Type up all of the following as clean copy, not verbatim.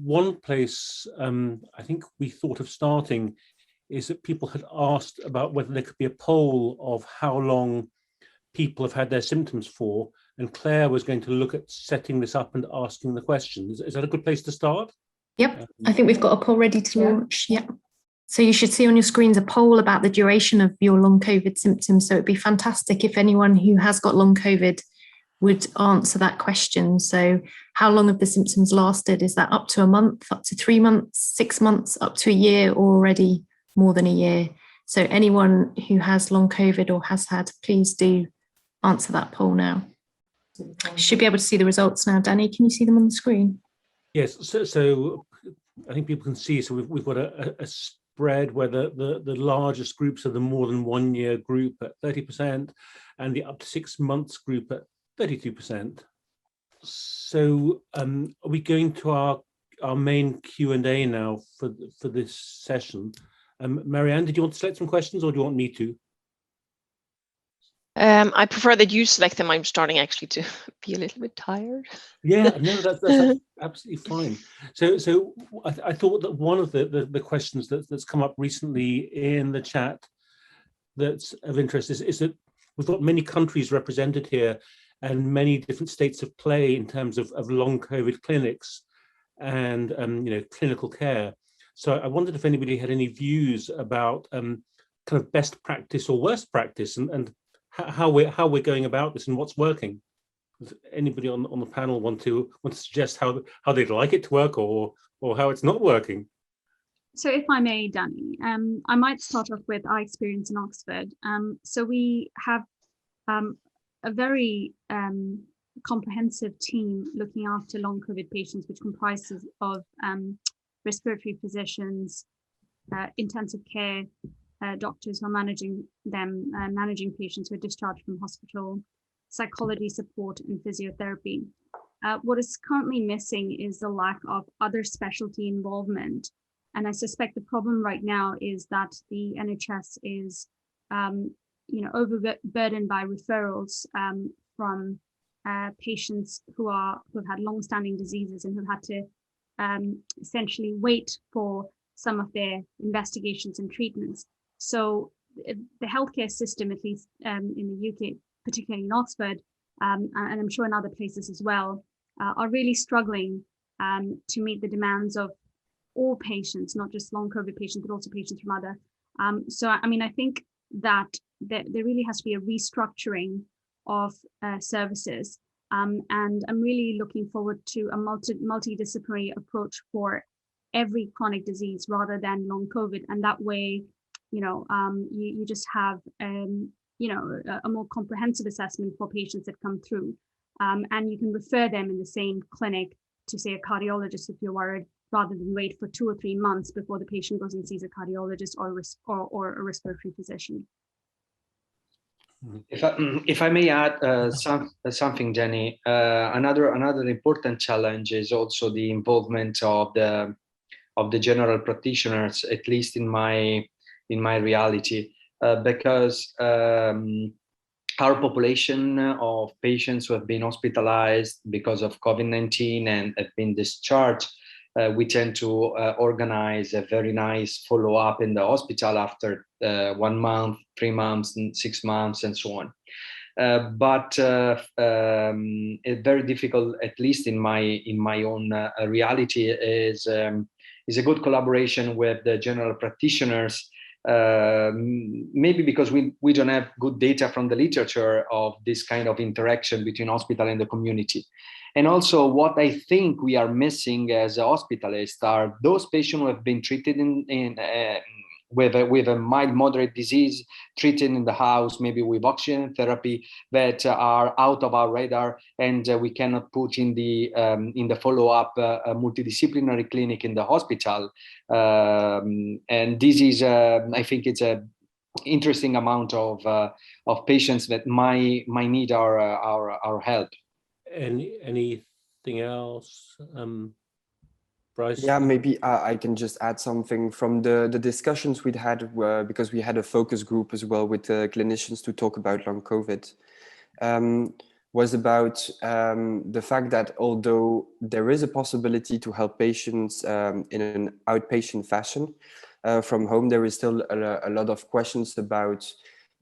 one place I think we thought of starting is that people had asked about whether there could be a poll of how long people have had their symptoms for, and Claire was going to look at setting this up and asking the questions. Is that a good place to start? Yep, I think we've got a poll ready to launch. Yeah. So you should see on your screens a poll about the duration of your long COVID symptoms. So it'd be fantastic if anyone who has got long COVID would answer that question. So how long have the symptoms lasted? Is that up to a month, up to 3 months, 6 months, up to a year, or already more than a year? So anyone who has long COVID or has had, please do answer that poll now. Should be able to see the results now. Danny, can you see them on the screen? Yes, so I think people can see, so we've got a spread where the largest groups are the more than 1 year group at 30% and the up to 6 months group at 32%. So are we going to our main Q&A now for this session? Marianne, did you want to select some questions or do you want me to? I prefer that you select them. I'm starting actually to be a little bit tired. Yeah, no, that's absolutely fine. So I thought that one of the questions that's come up recently in the chat that's of interest is that we've got many countries represented here and many different states of play in terms of long COVID clinics and clinical care. So I wondered if anybody had any views about kind of best practice or worst practice and how we're going about this and what's working. Does anybody on the panel want to suggest how they'd like it to work or how it's not working? So if I may, Danny, I might start off with our experience in Oxford. So we have a very comprehensive team looking after long COVID patients, which comprises of respiratory physicians, intensive care doctors who are managing them, managing patients who are discharged from hospital, psychology support and physiotherapy. What is currently missing is the lack of other specialty involvement. And I suspect the problem right now is that the NHS is overburdened by referrals from patients who have had long-standing diseases and who've had to essentially wait for some of their investigations and treatments. So the healthcare system, at least in the UK, particularly in Oxford, and I'm sure in other places as well, are really struggling to meet the demands of all patients, not just long COVID patients, but also patients from other. So, I mean, I think that there really has to be a restructuring of services. And I'm really looking forward to a multidisciplinary approach for every chronic disease rather than long COVID. And that way, you just have, a more comprehensive assessment for patients that come through. And you can refer them in the same clinic to, say, a cardiologist if you're worried, rather than wait for 2 or 3 months before the patient goes and sees a cardiologist or a respiratory physician. If I may add something, Jenny, another important challenge is also the involvement of the general practitioners, at least in my reality, because our population of patients who have been hospitalized because of COVID-19 and have been discharged, we tend to organize a very nice follow-up in the hospital after 1 month, 3 months, and 6 months, and so on. But it's very difficult, at least in my own reality, is a good collaboration with the general practitioners. Maybe because we don't have good data from the literature of this kind of interaction between hospital and the community. And also what I think we are missing as hospitalists are those patients who have been treated with a mild, moderate disease, treated in the house, maybe with oxygen therapy, that are out of our radar, and we cannot put in the follow-up multidisciplinary clinic in the hospital. And this is, I think, it's a interesting amount of patients that might need our help. Anything else? Bryce? Yeah, maybe I can just add something from the discussions we'd had, because we had a focus group as well with clinicians to talk about long COVID. was about the fact that although there is a possibility to help patients in an outpatient fashion from home, there is still a lot of questions about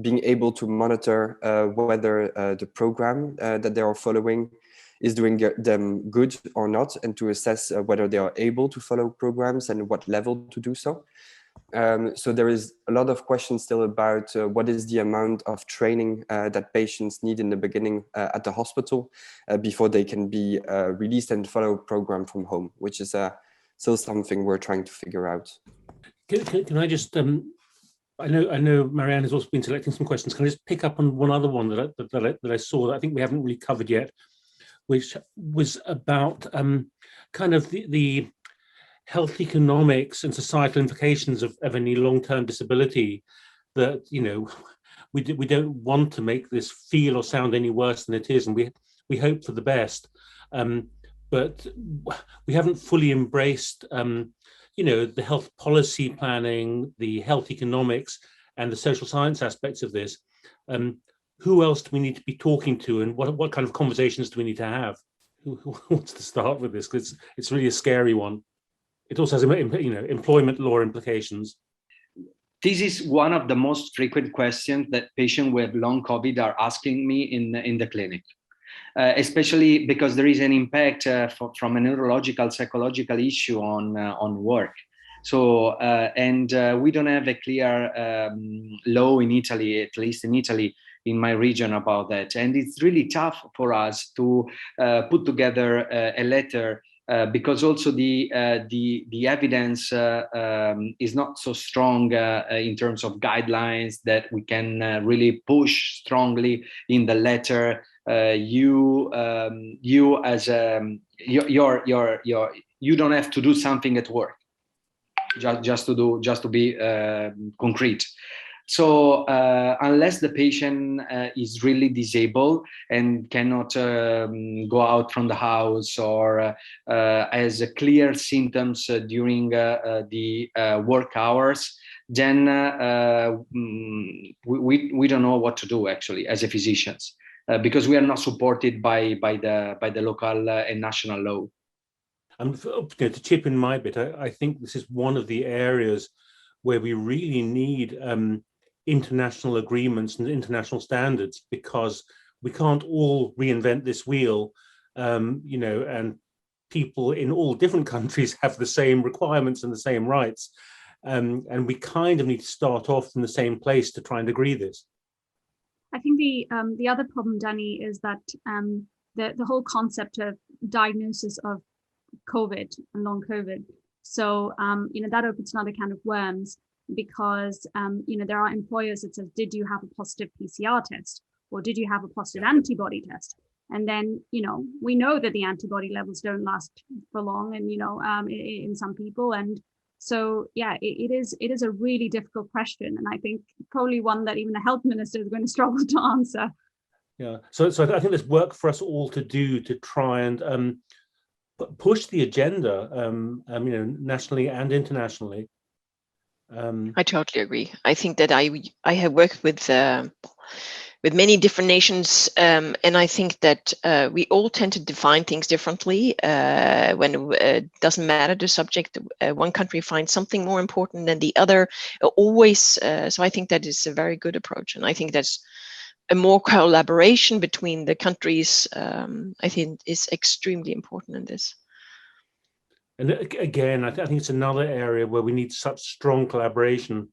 being able to monitor whether the program that they are following is doing them good or not, and to assess whether they are able to follow programs and what level to do so. So there is a lot of questions still about what is the amount of training that patients need in the beginning at the hospital before they can be released and follow a program from home, which is still something we're trying to figure out. Can I just, I know Marianne has also been selecting some questions. Can I just pick up on one other one that I saw that I think we haven't really covered yet, which was about kind of the health economics and societal implications of any long-term disability. That, you know, we don't want to make this feel or sound any worse than it is, and we hope for the best, but we haven't fully embraced you know, the health policy planning, the health economics, and the social science aspects of this. Who else do we need to be talking to, and what kind of conversations do we need to have? Who wants to start with this? Because it's really a scary one. It also has, you know, employment law implications. This is one of the most frequent questions that patients with long COVID are asking me in the clinic, especially because there is an impact from a neurological, psychological issue on work. So, we don't have a clear law in Italy, at least in Italy, in my region, about that. And it's really tough for us to put together a letter because also the evidence is not so strong in terms of guidelines that we can really push strongly in the letter. You as you don't have to do something at work just to be concrete. So unless the patient is really disabled and cannot go out from the house, or has clear symptoms during the work hours, then we don't know what to do actually as a physicians, because we are not supported by the local and national law. To chip in my bit, I think this is one of the areas where we really need international agreements and international standards, because we can't all reinvent this wheel, you know, and people in all different countries have the same requirements and the same rights, and we kind of need to start off in the same place to try and agree this. I think the other problem, Danny, is that the whole concept of diagnosis of COVID and long COVID. So, you know, that opens another can of worms, because, you know, there are employers that says, did you have a positive PCR test, or did you have a positive antibody test? And then, you know, we know that the antibody levels don't last for long, and, you know, in some people. And so, yeah, it is a really difficult question. And I think probably one that even the health minister is going to struggle to answer. Yeah, so I think there's work for us all to do to try and push the agenda, you know, nationally and internationally. I totally agree. I think that I have worked with many different nations, and I think that we all tend to define things differently when it doesn't matter the subject. One country finds something more important than the other, always. So I think that is a very good approach, and I think that's a more collaboration between the countries. I think is extremely important in this. And again, I think it's another area where we need such strong collaboration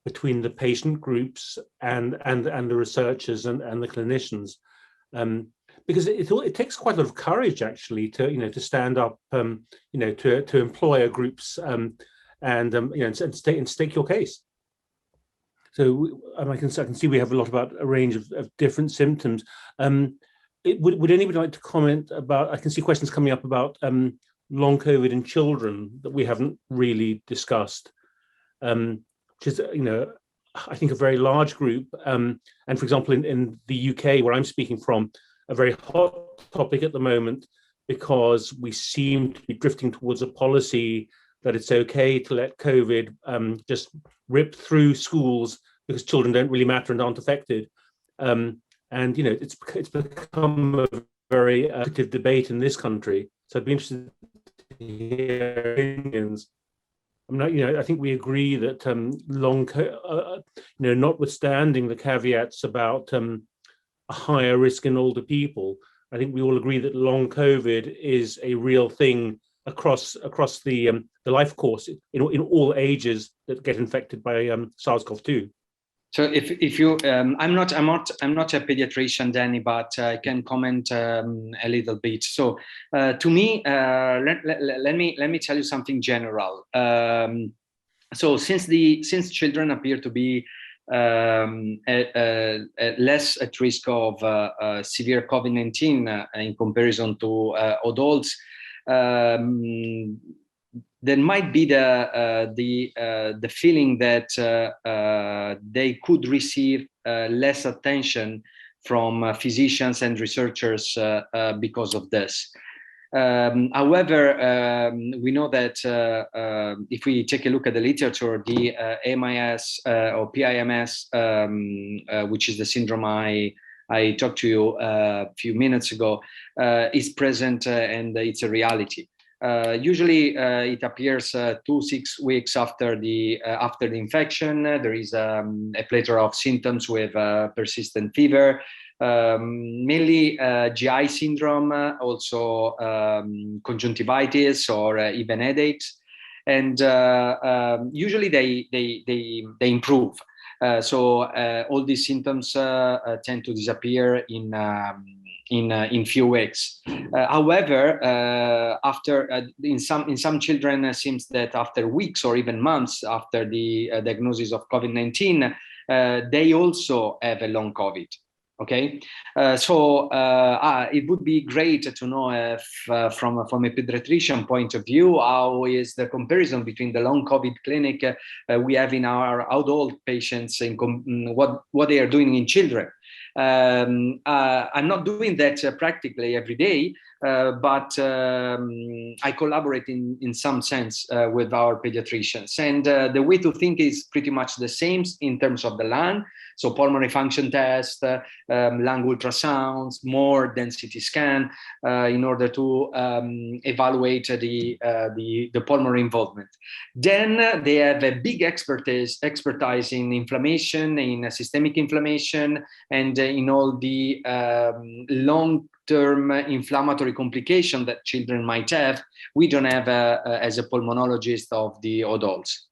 between the patient groups and the researchers and the clinicians, because it takes quite a lot of courage actually to, you know, to stand up, you know, to employer groups and you know, and stake your case. So I can see we have a lot about a range of different symptoms. Would anybody like to comment about? I can see questions coming up about long COVID in children that we haven't really discussed, which is, you know, I think a very large group. And for example, in the UK, where I'm speaking from, a very hot topic at the moment, because we seem to be drifting towards a policy that it's okay to let COVID just rip through schools because children don't really matter and aren't affected. And And, it's become a very active debate in this country. So I'd be interested to hear opinions. I think we agree that notwithstanding the caveats about a higher risk in older people, I think we all agree that long COVID is a real thing across the life course in all ages that get infected by SARS-CoV-2. So if you, I'm not a pediatrician, Danny, but I can comment a little bit. So to me, let me tell you something general. So since children appear to be less at risk of severe COVID-19 in comparison to adults, there might be the feeling that they could receive less attention from physicians and researchers because of this. However, we know that if we take a look at the literature, the MIS or PIMS, which is the syndrome I talked to you a few minutes ago, is present and it's a reality. Usually, it appears 2-6 weeks after the infection. There is a plethora of symptoms with persistent fever, mainly GI syndrome, also conjunctivitis or even headaches, and usually they improve. So all these symptoms tend to disappear in few weeks. However, after in some children, it seems that after weeks or even months after the diagnosis of COVID-19, they also have a long COVID. Okay, so it would be great to know if, from a pediatrician point of view, how is the comparison between the long COVID clinic we have in our adult patients and what they are doing in children. I'm not doing that practically every day, but I collaborate in some sense with our pediatricians. And the way to think is pretty much the same in terms of the lung. So pulmonary function test, lung ultrasounds, more density scan in order to evaluate the pulmonary involvement. Then they have a big expertise in inflammation, in systemic inflammation, and in all the long-term inflammatory complication that children might have. We don't have as a pulmonologist of the adults.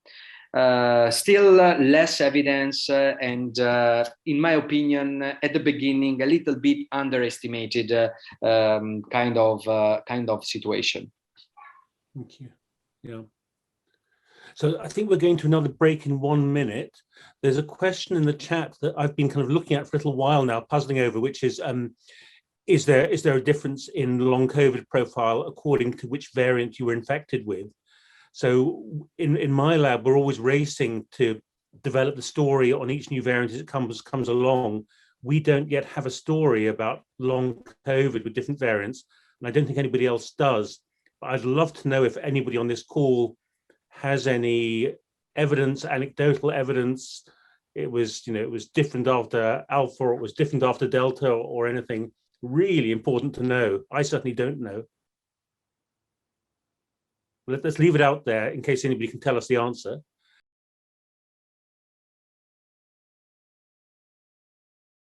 Still less evidence, and in my opinion, at the beginning, a little bit underestimated kind of situation. Thank you. Yeah. So I think we're going to another break in 1 minute. There's a question in the chat that I've been kind of looking at for a little while now, puzzling over, which is there a difference in long COVID profile according to which variant you were infected with? So in my lab, we're always racing to develop the story on each new variant as it comes along. We don't yet have a story about long COVID with different variants, and I don't think anybody else does. But I'd love to know if anybody on this call has any evidence, anecdotal evidence. It was different after Alpha, or it was different after Delta, or anything. Really important to know. I certainly don't know. Let's leave it out there in case anybody can tell us the answer.